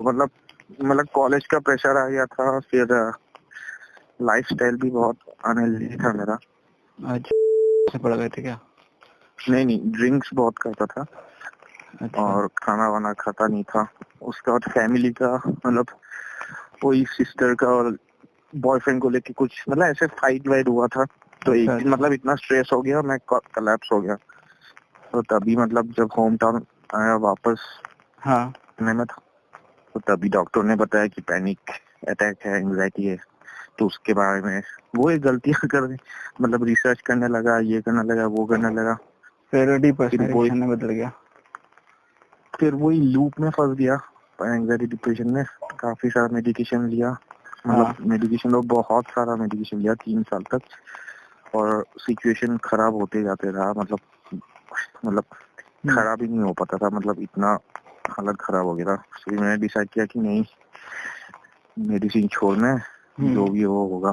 मतलब कॉलेज का प्रेशर आ गया था, फिर लाइफस्टाइल भी बहुत अनहेल्दी था मेरा। अच्छा, पड़ गए थे क्या? नहीं, ड्रिंक्स बहुत करता था। अच्छा। और खाना वाना खाता नहीं था। उसके बाद फैमिली का मतलब कोई सिस्टर का और बॉयफ्रेंड को लेके कुछ मतलब ऐसे फाइट वाइट हुआ था। तो एक दिन मतलब इतना स्ट्रेस हो गया, मैं कोलैप्स हो गया। तो तभी मतलब जब होम टाउन आया वापस, हाँ, मैं था, तो तभी डॉक्टर ने बताया कि पैनिक अटैक है, एंजाइटी है। तो उसके बारे में वो एक गलतियां कर मतलब रिसर्च करने लगा, ये करने लगा, वो करने लगा। फिर डिप्रेशन में बदल गया। फिर वही लूप में फंस गया, एंजाइटी डिप्रेशन में। काफी सारा मेडिकेशन लिया, मतलब मेडिकेशन तो बहुत सारा मेडिकेशन लिया 3 साल तक। और सिचुएशन खराब होते जाते रहा, मतलब खराब ही नहीं हो पाता था, मतलब इतना हालत खराब हो गया था। फिर मैंने डिसाइड किया कि नहीं, मेडिसिन छोड़ना है, जो भी हो होगा।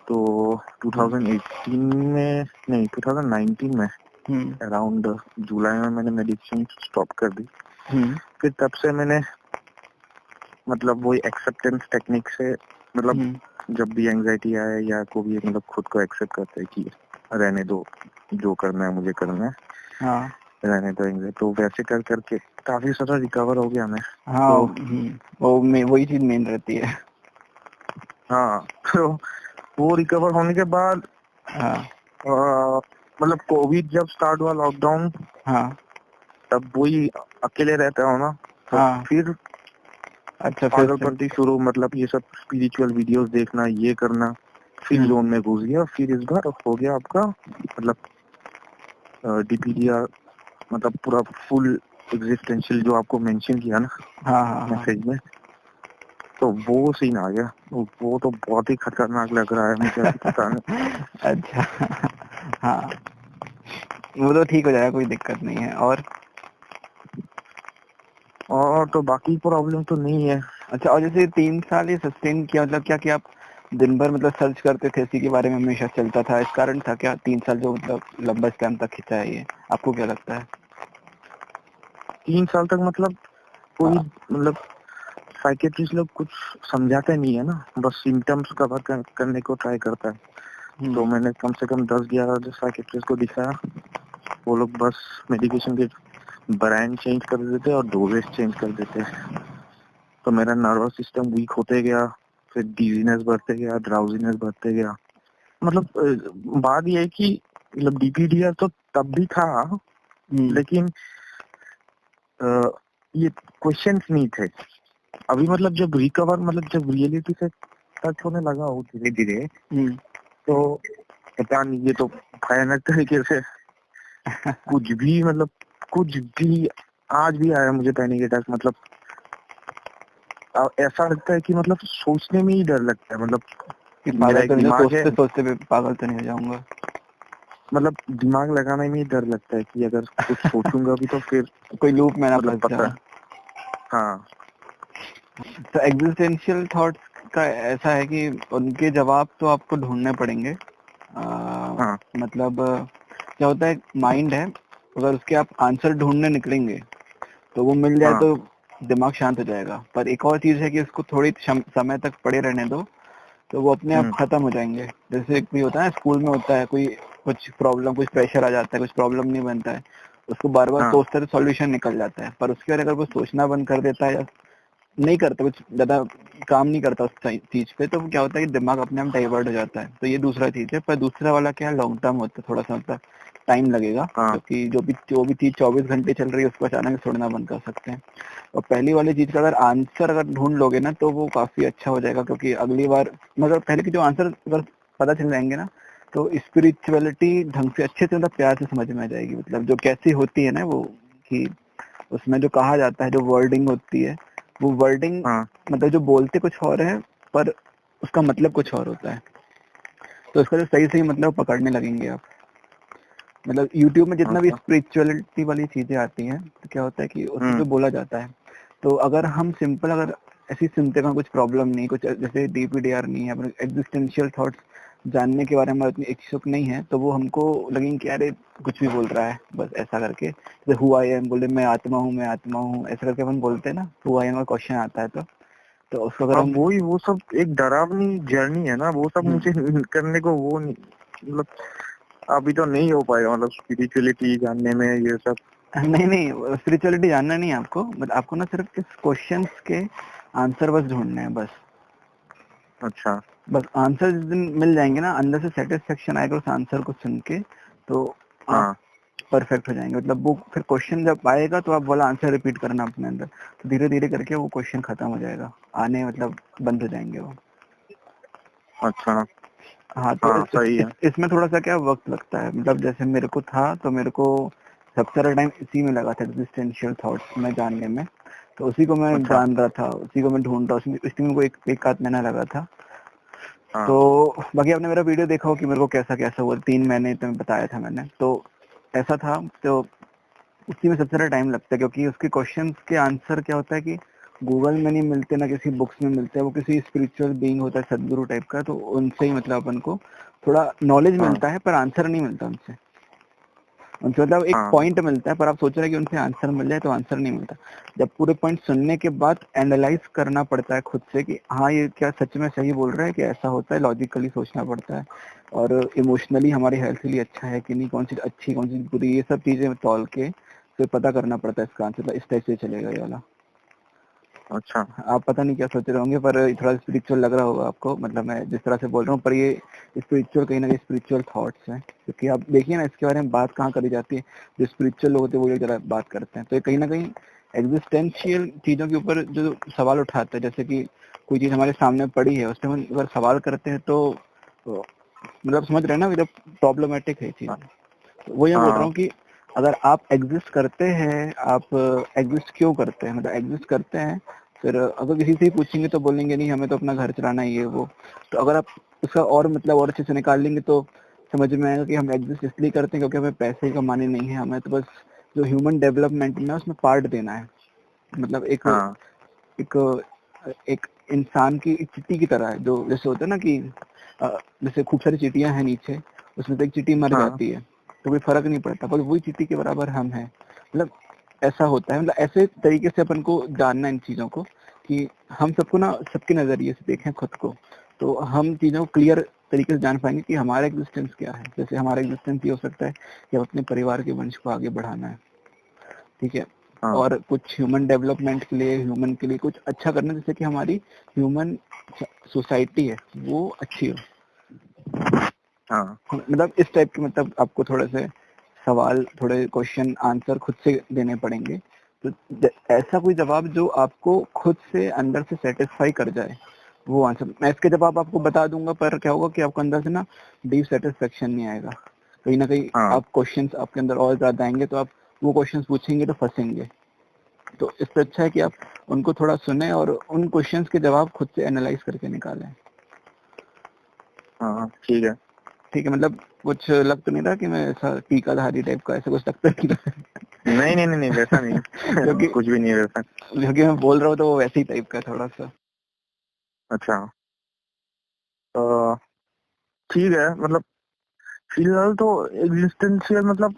तो 2019 में अराउंड जुलाई में मैंने मेडिसिन स्टॉप कर दी। फिर तब से मैंने मतलब वही एक्सेप्टेंस टेक्निक से, मतलब जब भी एंजाइटी आए या कोई भी, मतलब खुद को एक्सेप्ट करते हैं कि रहने दो, जो करना है मुझे करना है, रहने दो एंजाइटी। तो वैसे कर करके काफी सारा रिकवर हो गया मैं। तो वही चीज मेन रहती है। हाँ, तो वो रिकवर होने के बाद मतलब कोविड जब स्टार्ट हुआ, लॉकडाउन, तब वही अकेले रहता हूँ ना, तो फिर पागलपंती शुरू, मतलब ये सब स्पिरिचुअल वीडियोस देखना, ये करना। फिर जोन में घुस गया। फिर इस बार हो गया आपका मतलब डीपीडीआर, मतलब पूरा फुल एग्जिस्टेंशियल जो आपको मेंशन किया ना मैसेज में, तो वो सीन आ गया। वो तो बहुत ही खतरनाक लग रहा है मुझे अभी, पता नहीं। अच्छा। हाँ, वो तो ठीक हो जाएगा, कोई दिक्कत नहीं है। और तो बाकी प्रॉब्लम तो नहीं है। अच्छा, और जैसे 3 साल ये सस्टेन किया, मतलब क्या कि आप दिन भर मतलब सर्च करते थे इसी के बारे में, हमेशा चलता था, इस कारण था क्या 3 साल जो मतलब लंबा टाइम तक खिंचा है ये? आपको क्या लगता है? 3 साल तक मतलब कोई मतलब साइकेट्रिस्ट लोग कुछ समझाते नहीं है ना, बस सिम्टम्स कवर करने को ट्राई करता है। तो मैंने कम से कम 10-11 साइकेट्रिस्ट को दिखाया। वो लोग बस मेडिकेशन के ब्रांड चेंज कर देते और डोजेस चेंज कर देते। तो मेरा नर्वस सिस्टम वीक होते गया, फिर डिजीनेस बढ़ते गया, ड्राउजीनेस बढ़ते गया। मतलब बात ये है कि मतलब डीपीडीआर तो तब भी था, लेकिन ये क्वेश्चंस नहीं थे। अभी मतलब जब रिकवर, मतलब जब रियलिटी से टच होने लगा हो धीरे धीरे, तो पता नहीं, ये तो भयानक तरीके से कुछ भी, मतलब कुछ भी आज भी आया मुझे पैनिक अटैक। मतलब ऐसा लगता है कि मतलब सोचने में ही डर लगता है, मतलब मेरा एक दिमाग है, सोचते पागल तो नहीं हो जाऊंगा, मतलब दिमाग लगाने में ही डर लगता है कि अगर कुछ सोचूंगा भी तो फिर कोई लूप में ना मतलब फंस जाऊं। हाँ, तो एग्जिस्टेंशियल थॉट्स का ऐसा है कि उनके जवाब तो आपको ढूंढने पड़ेंगे। मतलब क्या होता है, माइंड है, अगर उसके आप आंसर ढूंढने निकलेंगे तो वो मिल जाए तो दिमाग शांत हो जाएगा। पर एक और चीज है कि उसको थोड़ी समय तक पड़े रहने दो, तो वो अपने आप खत्म हो जाएंगे। जैसे कोई होता है स्कूल में, होता है कोई कुछ प्रॉब्लम, कुछ प्रेशर आ जाता है, कुछ प्रॉब्लम नहीं बनता है, उसको बार बार सोचते तो सॉल्यूशन निकल जाता है। पर उसके बाद अगर वो सोचना बंद कर देता है या नहीं करता, कुछ ज्यादा काम नहीं करता उस चीज पे, तो क्या होता है कि दिमाग अपने आप डाइवर्ट हो जाता है। तो ये दूसरा चीज है। पर दूसरा वाला क्या है, लॉन्ग टर्म होता है, थोड़ा सा मतलब टाइम लगेगा, क्योंकि जो भी चीज 24 घंटे चल रही है उसको अचानक छोड़ना बंद कर सकते हैं। और पहली वाली चीज का अगर आंसर अगर ढूंढ लोगे ना, तो वो काफी अच्छा हो जाएगा, क्योंकि अगली बार मगर पहले के जो आंसर अगर पता चल जाएंगे ना, तो स्पिरिचुअलिटी ढंग से अच्छे से, मतलब प्यार से समझ में आ जाएगी। मतलब जो कैसी होती है ना वो, कि उसमें जो कहा जाता है, जो वर्डिंग होती है, वो वर्डिंग मतलब जो बोलते कुछ और है, पर उसका मतलब कुछ और होता है। तो इसका जो सही सही मतलब पकड़ने लगेंगे आप। मतलब YouTube में जितना भी स्पिरिचुअलिटी वाली चीजें आती हैं, तो क्या होता है कि उसमें जो बोला जाता है, तो अगर हम सिंपल अगर ऐसी सुनते हैं, कुछ प्रॉब्लम नहीं, कुछ जैसे डीपीडीआर नहीं है, एग्जिस्टेंशियल थॉट्स जानने के बारे में उतनी इच्छुक नहीं है, तो वो हमको लगेंगे कि अरे कुछ भी बोल रहा है, बस ऐसा करके। जैसे हु आई एम बोले मैं आत्मा हूँ, मैं आत्मा हूँ, ऐसा करके अपन बोलते हैं ना, हु आई एम का क्वेश्चन आता है तो उसको अगर हम अब वही वो सब एक डरावनी जर्नी है ना, वो सब मुझे करने को वो नहीं, मतलब अभी तो नहीं हो पाएगा, मतलब स्पिरिचुअलिटी जानने में ये सब। नहीं स्पिरिचुअलिटी जानना नहीं है आपको, मतलब आपको ना सिर्फ इस क्वेश्चंस के आंसर बस ढूंढने हैं बस। अच्छा। बस आंसर जिस दिन मिल जाएंगे ना, अंदर से सेटिस्फेक्शन आएगा उस आंसर को सुन के, तो आप हाँ परफेक्ट हो जाएंगे। मतलब वो फिर क्वेश्चन जब आएगा तो आप बोला आंसर रिपीट करना अपने अंदर, तो धीरे धीरे करके वो क्वेश्चन खत्म हो जाएगा, आने मतलब बंद हो जाएंगे वो। अच्छा। हाँ तो हाँ सही है। इसमें थोड़ा सा क्या वक्त लगता है, मतलब जैसे मेरे को था, तो मेरे को सबसे सारा टाइम इसी में लगा था एग्जिस्टेंशियल थॉट्स में जानने में, तो उसी को मैं अच्छा। जान रहा था, उसी को मैं ढूंढ रहा था, उसी में को एक आध महीना लगा था। हाँ तो बाकी आपने मेरा वीडियो देखा हो कि मेरे को कैसा कैसा हुआ, 3 महीने तो बताया था मैंने, तो ऐसा था। तो उसी में सबसे ज़्यादा टाइम लगता है, क्योंकि उसके क्वेश्चंस के आंसर क्या होता है कि गूगल में नहीं मिलते, ना किसी बुक्स में मिलते हैं, वो किसी स्पिरिचुअल बीइंग होता है, सदगुरु टाइप का, तो उनसे ही मतलब अपन को थोड़ा नॉलेज हाँ मिलता है, पर आंसर नहीं मिलता उनसे। उनसे मतलब एक हाँ पॉइंट मिलता है, पर आप सोच रहे हैं कि उनसे आंसर मिल जाए, तो आंसर नहीं मिलता। जब पूरे पॉइंट सुनने के बाद एनालाइज करना पड़ता है खुद से कि हाँ ये क्या सच में सही बोल रहा है, कि ऐसा होता है, लॉजिकली सोचना पड़ता है, और इमोशनली हमारी हेल्थ के लिए अच्छा है कि नहीं, कौन सी अच्छी कौन सी बुरी, ये सब चीजें तौल के फिर पता करना पड़ता है इसका आंसर, इस टाइप से चलेगा ये वाला। अच्छा। आप पता नहीं क्या सोच रहे होंगे, पर थोड़ा स्पिरिचुअल लग रहा होगा आपको, मतलब मैं जिस तरह से बोल रहा हूँ, पर ये स्पिरिचुअल कहीं ना कहीं स्पिरिचुअल थॉट्स हैं, क्योंकि आप देखिए ना इसके बारे में बात कहाँ करी जाती है, जो स्पिरिचुअल लोग होते हैं वो ये जरा बात करते हैं, तो ये कहीं ना कहीं एग्जिस्टेंशियल चीजों के ऊपर जो सवाल उठाते हैं, जैसे कि कोई चीज हमारे सामने पड़ी है, उस पर हम अगर सवाल करते हैं तो मतलब समझ रहे हैं ना, जब प्रॉब्लमेटिक है चीज। तो वही मैं बोल रहा हाँ हूँ कि अगर आप एग्जिस्ट करते हैं, आप एग्जिस्ट क्यों करते हैं, मतलब एग्जिस्ट करते हैं, फिर अगर किसी से ही पूछेंगे तो बोलेंगे नहीं हमें तो अपना घर चलाना ही है वो, तो अगर आप उसका और मतलब और अच्छे से निकाल लेंगे तो समझ में आएगा कि हम एग्जिस्ट इसलिए करते हैं क्योंकि हमें पैसे कमाने नहीं है, हमें तो बस जो ह्यूमन डेवलपमेंट में उसमें पार्ट देना है। मतलब एक हाँ एक एक इंसान की एक चींटी की तरह है, जो जैसे होता है ना कि जैसे खूब सारी चींटियां हैं नीचे, उसमें से एक चींटी मर हाँ जाती है तो कोई फर्क नहीं पड़ता, पर वही चींटी के बराबर हम हैं। मतलब ऐसा होता है, मतलब ऐसे तरीके से अपन को जानना इन चीजों को, कि हम सबको ना सबके नजरिए से देखें खुद को, तो हम चीजों को क्लियर तरीके से जान पाएंगे कि हमारा एग्जिस्टेंस क्या है। जैसे हमारा एग्जिस्टेंस ये हो सकता है कि हम अपने परिवार के वंश को आगे बढ़ाना है, ठीक है, हाँ और कुछ ह्यूमन डेवलपमेंट के लिए, ह्यूमन के लिए कुछ अच्छा करना, जैसे कि हमारी ह्यूमन सोसाइटी है वो अच्छी हो। हाँ मतलब इस टाइप के, मतलब आपको थोड़े से सवाल, थोड़े क्वेश्चन आंसर खुद से देने पड़ेंगे, तो ऐसा कोई जवाब जो आपको खुद से अंदर से सेटिस्फाई कर जाए, वो आंसर। मैं इसके जवाब आपको बता दूंगा, पर क्या होगा कि आपको अंदर से ना डीप सेटिस्फेक्शन नहीं आएगा, कहीं ना कहीं हाँ आप क्वेश्चंस आपके अंदर और ज्यादा आएंगे, तो आप वो क्वेश्चंस पूछेंगे तो फंसेंगे। तो इससे अच्छा है कि आप उनको थोड़ा सुने और उन क्वेश्चंस के जवाब खुद से एनालाइज करके निकालें। हाँ ठीक है। ठीक है, मतलब कुछ लग तो नहीं रहा कि मैं ऐसा टीकाधारी टाइप का, ऐसा कुछ लगता नहीं रहा नहीं नहीं नहीं नहीं, वैसा नहीं क्योंकि कुछ भी नहीं वैसा। मैं बोल रहा हूँ तो वो वैसे ही टाइप का थोड़ा सा। अच्छा। तो ठीक है, मतलब फिलहाल तो एग्जिस्टेंशियल मतलब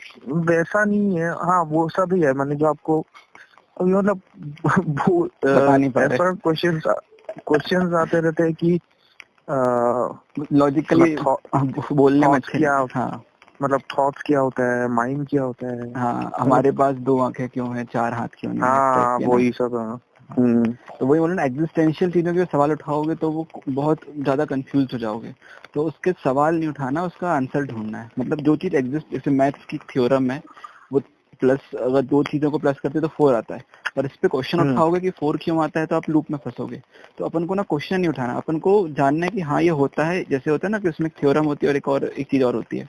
वैसा नहीं है, हाँ वो सब ही है, मैंने जो आपको अभी मतलब वो बता नहीं पा ऐसा रहे क्वेश्चंस क्वेश्चंस आते रहते हैं कि मतलब लॉजिकली, बोलने में थॉट्स अच्छे नहीं। क्या, हाँ मतलब थॉट्स क्या होता है, माइंड क्या होता है, हाँ, मतलब हमारे पास 2 आंखें क्यों हैं, 4 हाथ क्यों नहीं है, इस टाइप हाँ के ना। वही सब है। तो वही बोला ना, एग्जिस्टेंशियल चीजों के सवाल उठाओगे तो वो बहुत ज्यादा कंफ्यूज हो जाओगे, तो उसके सवाल नहीं उठाना, उसका आंसर ढूंढना है। मतलब जो चीज एग्जिस्ट, जैसे मैथ्स की थ्योरम है, वो प्लस अगर 2 चीजों को प्लस करते तो 4 आता है, पर इस पे क्वेश्चन उठाओगे कि 4 क्यों आता है, तो आप लूप में फंसोगे। तो अपन को ना क्वेश्चन नहीं उठाना, अपन को जानना है कि हाँ ये होता है, जैसे होता है ना कि उसमें थ्योरम होती है और एक चीज और होती है,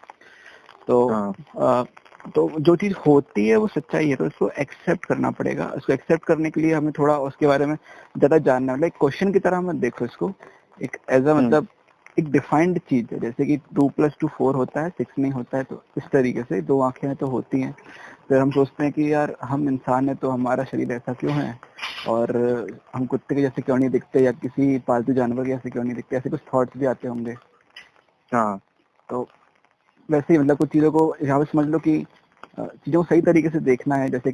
तो हाँ तो जो चीज होती है वो सच्चाई है, तो इसको एक्सेप्ट करना पड़ेगा। इसको एक्सेप्ट करने के लिए हमें थोड़ा उसके बारे में ज्यादा जानना है। लाइक क्वेश्चन की तरह मत देखो इसको, एक एज अ मतलब एक डिफाइंड चीज है, जैसे कि 2+2 4 होता है, 6 नहीं होता है, तो इस तरीके से 2 आंखें हैं तो होती हैं। फिर हम सोचते हैं कि यार हम इंसान है तो हमारा शरीर ऐसा क्यों है, और हम कुत्ते के जैसे क्यों नहीं दिखते, या किसी पालतू जानवर के जैसे क्यों नहीं दिखते, ऐसे कुछ थॉट्स भी आते होंगे। हाँ। तो वैसे ही मतलब कुछ चीजों को यहाँ पे समझ लो कि चीजों को सही तरीके से देखना है, जैसे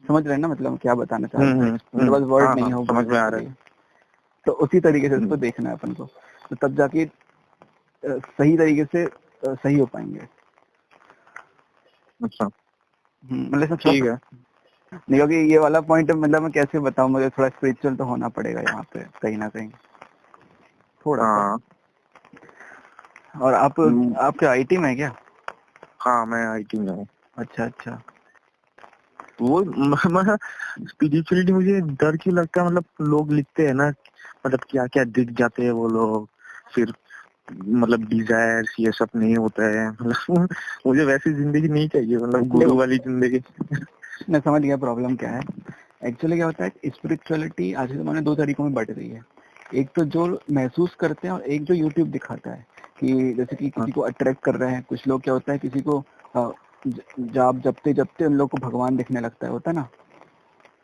समझ रहे हैं ना मतलब क्या बताना चाह रहा हूँ, मेरे पास वर्ड हाँ नहीं हाँ है वो समझ बोलने में आ के रहा लिए। तो उसी तरीके से उसको है। देखना है अपन को, तो तब जाके सही तरीके से सही हो पाएंगे। अच्छा मतलब इसमें थोड़ा ठीक है। नहीं, क्योंकि ये वाला पॉइंट मतलब मैं कैसे बताऊं, मुझे थोड़ा स्पिरिचुअल तो होना पड़ेगा यहाँ पे कहीं ना कहीं थोड़ा सा। हाँ और आप क्या आईटी में है क्या? हाँ मैं आईटी में हूँ। अच्छा अच्छा। वो स्पिरिचुअलिटी मुझे डर क्यों लगता है, मतलब लोग लिखते हैं ना, मतलब क्या क्या दिख जाते हैं वो लोग, फिर मतलब डिजायर्स ये सब नहीं होता है, मतलब मुझे वैसी जिंदगी नहीं चाहिए, मतलब गुरु वाली जिंदगी। मैं समझ गया प्रॉब्लम क्या है। एक्चुअली क्या होता है, स्पिरिचुअलिटी आज के ज़माने में दो तरीकों में बढ़ रही है। एक तो जो महसूस करते हैं और एक जो यूट्यूब दिखाता है कि जैसे कि किसी को अट्रैक्ट कर रहे हैं। कुछ लोग क्या होता है, किसी को जाप जपते जपते उन लोग को भगवान दिखने लगता है, होता है ना।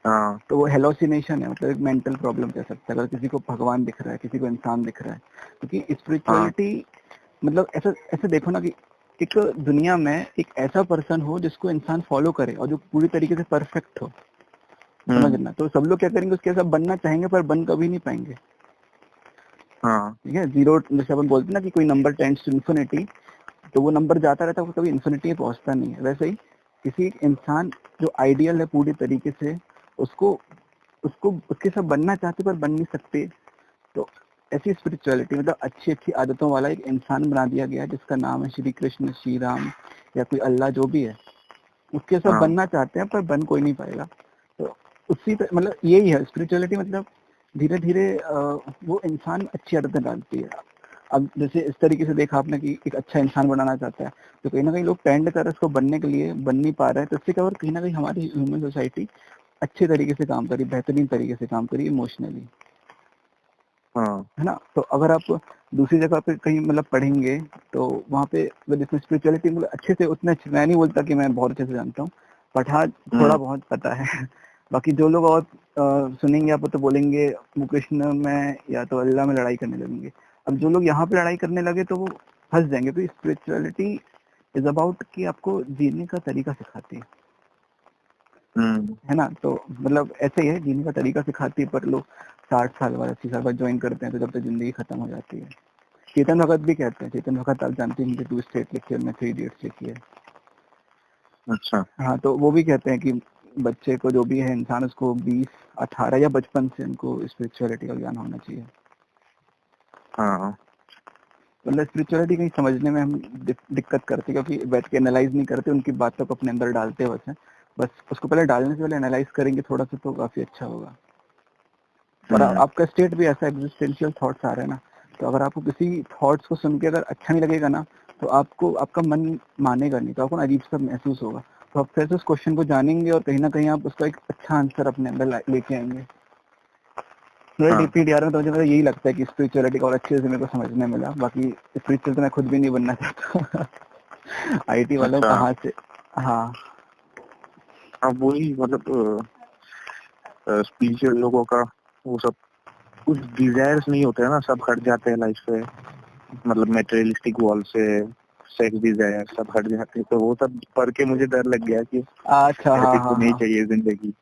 हाँ तो वो हेलोसिनेशन है, मतलब एक मेंटल प्रॉब्लम कह सकते हैं। अगर किसी को भगवान दिख रहा है, किसी को इंसान दिख रहा है, क्योंकि स्पिरिचुअलिटी मतलब ऐसा ऐसे देखो ना कि एक दुनिया में एक ऐसा पर्सन हो जिसको इंसान फॉलो करे और जो पूरी तरीके से परफेक्ट हो, समझना। तो सब लोग क्या करेंगे, उसके ऐसा बनना चाहेंगे पर बन कभी नहीं पाएंगे। हाँ ठीक है, जीरो जैसे अपन बोलते हैं ना कि कोई नंबर टेंड्स टू इन्फिनिटी, तो वो नंबर जाता रहता है, वो कभी इन्फिनिटी में पहुंचता नहीं है। वैसे ही किसी इंसान जो आइडियल है पूरी तरीके से, उसको उसको उसके सब बनना चाहते पर बन नहीं सकते। तो ऐसी स्पिरिचुअलिटी मतलब अच्छी अच्छी आदतों वाला एक इंसान बना दिया गया है जिसका नाम है श्री कृष्ण, श्री राम या कोई अल्लाह जो भी है। उसके सब बनना चाहते हैं पर बन कोई नहीं पाएगा। तो उसी मतलब यही है स्पिरिचुअलिटी, मतलब धीरे धीरे वो इंसान अच्छी आदतें डालती है। अब जैसे इस तरीके से देखा आपने कि एक अच्छा इंसान बनाना चाहता है, तो कहीं ना कहीं लोग टेंड कर रहे हैं उसको बनने के लिए, बन नहीं पा रहे हैं। तो इससे क्या, और कहीं ना कहीं हमारी ह्यूमन सोसाइटी अच्छे तरीके से काम करी, बेहतरीन तरीके से काम करी इमोशनली, है ना। तो अगर आप दूसरी जगह पे कहीं मतलब पढ़ेंगे तो वहाँ पे जिसमें स्पिरिचुअलिटी मतलब अच्छे से, उतने अच्छे, मैं नहीं बोलता कि मैं बहुत अच्छे से जानता हूँ, बट हाँ थोड़ा बहुत पता है। बाकी जो लोग और सुनेंगे आप तो बोलेंगे वो कृष्ण में या तो अल्लाह में लड़ाई करने लगेंगे। अब जो लोग यहाँ पे लड़ाई करने लगे तो वो फंस जाएंगे। तो स्पिरिचुअलिटी इज अबाउट कि आपको जीने का तरीका सिखाती है ना। तो मतलब ऐसे ही है, जीने का तरीका सिखाती है। पर लोग 60 साल बाद 80 साल बाद ज्वाइन करते हैं तो जब तक जिंदगी खत्म हो जाती है। चेतन भगत भी कहते हैं, चेतन भगत आप जानते हैं, 2 स्टेट लिखी है, 3 इडियट्स लिखी है। अच्छा हाँ, तो वो भी कहते हैं कि बच्चे को जो भी है इंसान, उसको 20, 18 या बचपन से उनको स्पिरिचुअलिटी का ज्ञान होना चाहिए। हाँ मतलब स्पिरिचुअलिटी कहीं समझने में हम दिक्कत करते, क्योंकि बैठ के एनालाइज नहीं करते, उनकी बातों को अपने अंदर डालते बस उसको पहले डालने से पहले एनालाइज करेंगे थोड़ा सा तो काफी अच्छा होगा। और आपका स्टेट भी ऐसा एग्जिस्टेंशियल थॉट्स आ रहे हैं ना, तो अगर आपको किसी थॉट्स को सुन के अगर अच्छा नहीं लगेगा ना, तो आपको आपका मन मानेगा नहीं, तो आपको अजीब सा महसूस होगा। तो आप फिर से उस क्वेश्चन को जानेंगे और कहीं ना कहीं आप उसका एक अच्छा आंसर अपने अंदर लेके आएंगे। मेरे DPDR में तो मुझे यही लगता है कि स्पिरिचुअलिटी और अच्छे से मेरे को समझने मिला। बाकी स्पिरिचुअल तो मैं खुद भी नहीं बनना चाहता। IT वालों कहाँ से। हाँ अब वही मतलब स्पिरिचुअल लोगों का वो सब कुछ डिजायर्स नहीं होते हैं ना, सब हट जाते हैं लाइफ से, मतलब मेटेरियलिस्टिक वॉल से सेक्स डिजायर सब हट जाते हैं, तो वो सब पढ़ के मुझे डर लग गया कि अच्छा ऐसी तो नहीं चाहिए जिंदगी,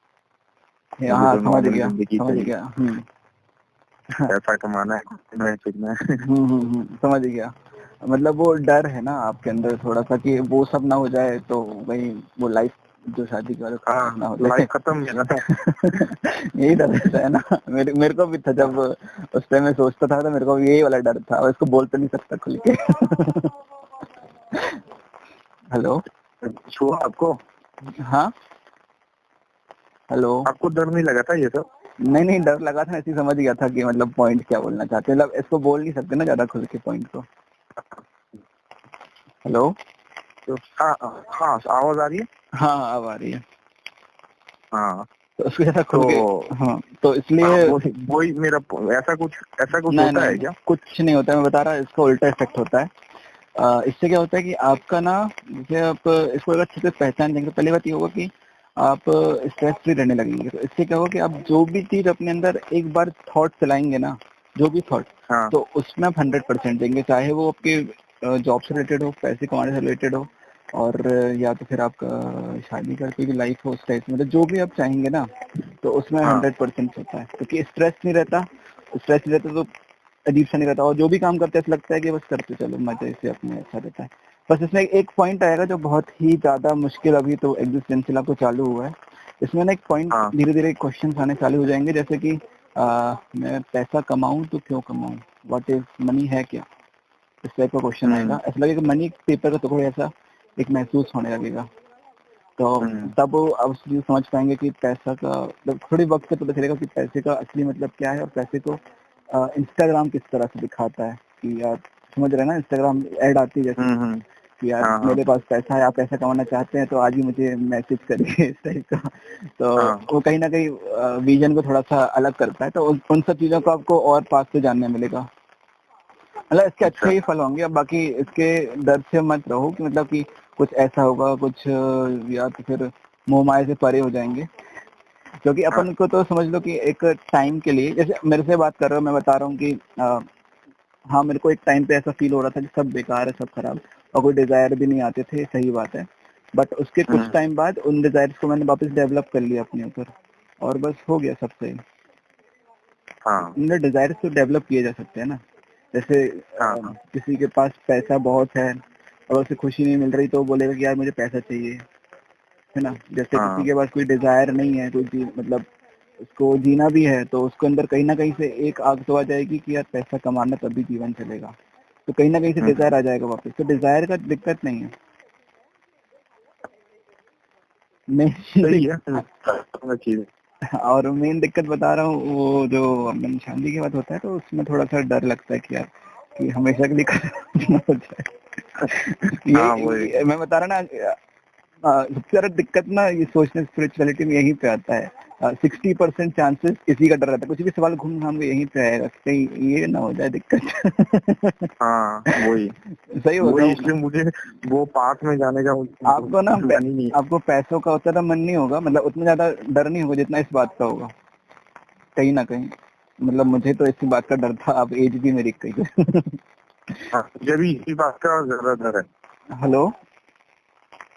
मुझे हाँ तो समझ नॉर्मल गया जिंदगी समझ चाहिए, गया। पैसा कमाना है फिरना है। समझ गया। मतलब वो डर है ना आपके अंदर थोड़ा सा कि वो सब ना हो जाए, तो वही वो लाइफ जो शादी के बाद ना हो जाए। लाइफ खत्म है ना। यही डर रहता है ना। मेरे को भी था, जब उस टाइम मैं सोचता था तो मेरे को भी यही वाला डर था, और इसको बोल तो नहीं सकता खुल के। हेलो छुआ आपको? हाँ हेलो। आपको डर नहीं लगा था ये सब? नहीं डर लगा था, ऐसे ही समझ गया था कि मतलब पॉइंट क्या बोलना चाहते हैं। मतलब इसको बोल नहीं सकते ना ज्यादा खुल के पॉइंट को। हेलो तो हाँ हाँ आवाज आ रही है? हाँ अब आ रही है। हाँ तो उसको जैसा खुल के, तो हाँ तो इसलिए वही मेरा ऐसा कुछ होता है नहीं क्या? कुछ नहीं होता है। मैं बता रहा, इसका उल्टा इफेक्ट होता है। इससे क्या होता है कि आपका ना, जैसे आप इसको अगर अच्छे से पहचान देंगे तो पहली बात ये होगा कि आप स्ट्रेस फ्री रहने लगेंगे। तो इससे क्या होगा कि आप जो भी चीज अपने अंदर एक बार थॉट चलाएंगे ना, जो भी थॉट, तो उसमें आप 100% देंगे, चाहे वो आपके जॉब से रिलेटेड हो, पैसे कमाने से रिलेटेड हो, और या तो फिर आपका शादी करके भी लाइफ हो उस टाइप, मतलब जो भी आप चाहेंगे ना, तो उसमें 100% होता है, क्योंकि स्ट्रेस नहीं रहता। स्ट्रेस नहीं रहता तो अजीब सा नहीं रहता, और जो भी काम करते हैं ऐसा लगता है कि बस करते चलो, मजे से अपने अच्छा रहता है। बस इसमें एक पॉइंट आएगा जो बहुत ही ज्यादा मुश्किल, अभी तो एग्जिस्टेंशियल आपको चालू हुआ है, इसमें ना एक पॉइंट धीरे धीरे क्वेश्चन आने चालू हो जाएंगे, जैसे कि मैं पैसा कमाऊं तो क्यों कमाऊं, व्हाट इज मनी, है क्या, इस टाइप का क्वेश्चन आएगा। ऐसा लगेगा मनी पेपर का टुकड़ा ऐसा एक महसूस होने लगेगा। तो तब आप ये समझ पाएंगे कि पैसा का मतलब थोड़ी वक्त से पता चलेगा कि पैसे का असली मतलब क्या है, और पैसे को इंस्टाग्राम किस तरह से दिखाता है, कि यार समझ रहे हैं ना, इंस्टाग्राम ऐड आती है जैसे कि यार मेरे पास पैसा है, आप पैसा कमाना चाहते हैं तो आज ही मुझे मैसेज करिए, इस टाइप का। तो वो कहीं ना कहीं विजन को थोड़ा सा अलग करता है, तो उन सब चीजों को आपको और पास से जानने मिलेगा। मतलब इसके अच्छे ही फल होंगे। अब बाकी इसके डर से मत रहो कि मतलब कि कुछ ऐसा होगा, कुछ या तो फिर मोह माया से परे हो जाएंगे, क्योंकि अपन को तो समझ लो कि एक टाइम के लिए, जैसे मेरे से बात कर रहे हो, मैं बता रहा हूँ कि हाँ मेरे को एक टाइम पे ऐसा फील हो रहा था कि सब बेकार है, सब खराब, और कोई डिजायर भी नहीं आते थे, सही बात है। बट उसके कुछ टाइम बाद उन डिजायर्स को मैंने वापस डेवलप कर लिया अपने ऊपर, और बस हो गया सब सही। डिजायर्स तो डेवलप किए जा सकते हैं ना, जैसे किसी के पास पैसा बहुत है और उसे खुशी नहीं मिल रही तो वो बोलेगा कि यार मुझे पैसा चाहिए, है ना। जैसे किसी के पास कोई डिजायर नहीं है, कोई मतलब उसको जीना भी है, तो उसको अंदर कहीं ना कहीं से एक आग तो आ जाएगी कि यार पैसा कमाना तभी जीवन चलेगा, तो कहीं ना कहीं से डिजायर आ जाएगा वापस। तो डिजायर का दिक्कत नहीं है, और मेन दिक्कत बता रहा हूँ, वो जो मन शांति की बात होता है तो उसमें थोड़ा सा डर लगता है कि यार कि हमेशा के लिए खत्म हो जाए। ये मैं बता रहा ना, सबसे ज्यादा दिक्कत ना ये सोशल स्पिरिचुअलिटी में यहीं पे आता है। 60% चांसेस इसी का डर रहता है, कुछ भी सवाल घूम घाम के यहीं पे आएगा, कहीं ये ना हो जाए दिक्कत। वही सही होता है, इसलिए मुझे वो पार्ट में जाने का आपको ना आपको पैसों का उतना मन नहीं होगा, मतलब उतना ज्यादा डर नहीं होगा जितना इस बात का होगा कहीं ना कहीं। मतलब मुझे तो इसी बात का डर था, अब एज भी मेरी कही है। मुझे भी इसी बात का ज्यादा डर है। हेलो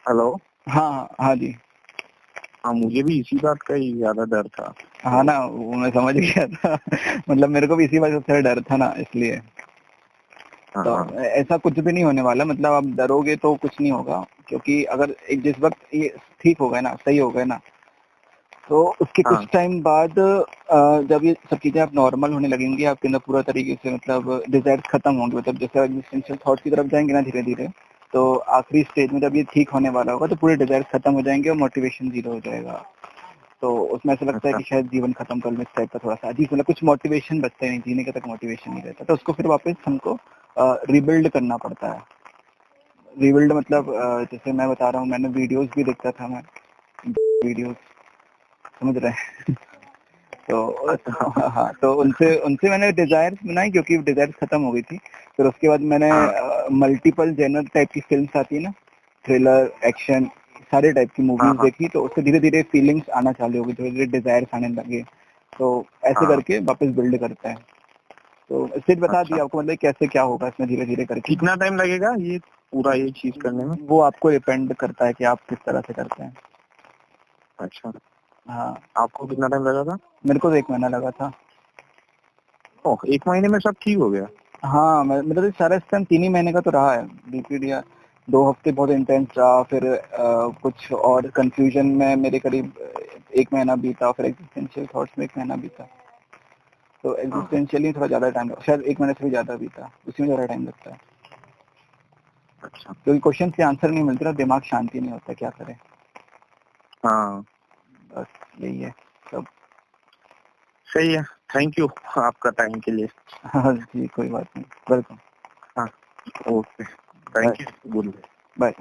हेलो, हाँ हाँ जी, हाँ मुझे भी इसी बात का ही ज्यादा डर था। हाँ ना, वो मैं समझ गया था। मतलब मेरे को भी इसी बात का डर था ना, इसलिए। तो ऐसा कुछ भी नहीं होने वाला, मतलब आप डरोगे तो कुछ नहीं होगा, क्योंकि अगर जिस वक्त ये ठीक हो गए ना, सही हो गए ना, तो उसके कुछ टाइम बाद जब ये सब चीजें आप नॉर्मल होने लगेंगी, आपके अंदर पूरा तरीके से मतलब डिजायर खत्म होंगे, मतलब जैसे एग्जिस्टेंशियल थॉट की तरफ जाएंगे ना धीरे धीरे, तो आखिरी स्टेज में जब ये ठीक होने वाला होगा तो पूरे डिजायर खत्म हो जाएंगे और मोटिवेशन जीरो हो जाएगा। तो उसमें ऐसा लगता है कि शायद जीवन खत्म कर लूं, इस टाइप का थोड़ा सा अजीब, मतलब कुछ मोटिवेशन बचता नहीं, जीने का तक मोटिवेशन नहीं रहता, तो उसको फिर वापस हमको रिबिल्ड करना पड़ता है। रिबिल्ड मतलब जैसे मैं बता रहा हूँ, मैंने वीडियोस भी देखता था, मैं वीडियोस, समझ रहे हैं। तो हाँ, तो उनसे उनसे मैंने डिजायर्स बनाई, क्योंकि डिजायर्स खत्म हो गई थी। फिर उसके बाद मैंने मल्टीपल जेनर टाइप की फिल्म्स आती है ना, थ्रिलर, एक्शन, सारे टाइप की मूवीज देखी, तो उससे धीरे धीरे फीलिंग्स आना चालू हो गई, धीरे धीरे डिजायर्स आने लगे, तो ऐसे करके वापस बिल्ड करता है। तो इससे बता दिया आपको, मतलब कैसे क्या होगा इसमें धीरे धीरे करके। कितना टाइम लगेगा ये पूरा ये चीज करने में? वो आपको डिपेंड करता है कि आप किस तरह से करते हैं। अच्छा, हाँ, आपको कितना टाइम लगा था? मेरे को तो 1 महीना लगा था। ओह, 1 महीने में सब ठीक हो गया? हाँ, मतलब सारा सिस्टम 3 ही महीने का तो रहा है, बीपीडी 2 हफ्ते बहुत इंटेंस रहा, फिर कुछ और कंफ्यूजन में मेरे करीब 1 महीना बीता, फिर एग्जिस्टेंशियल थॉट्स में 1 महीना बीता। तो एग्जिस्टेंशियली थोड़ा ज्यादा टाइम, शायद 1 महीने से भी ज्यादा बीता, उसी में ज्यादा टाइम लगता है। अच्छा, क्योंकि क्वेश्चन के आंसर नहीं मिलते ना, दिमाग शांति नहीं होता, क्या करे। हाँ बस यही है सब। सही है, थैंक यू आपका टाइम के लिए। हाँ जी, कोई बात नहीं, वेलकम। हाँ, okay, thank you, good, bye.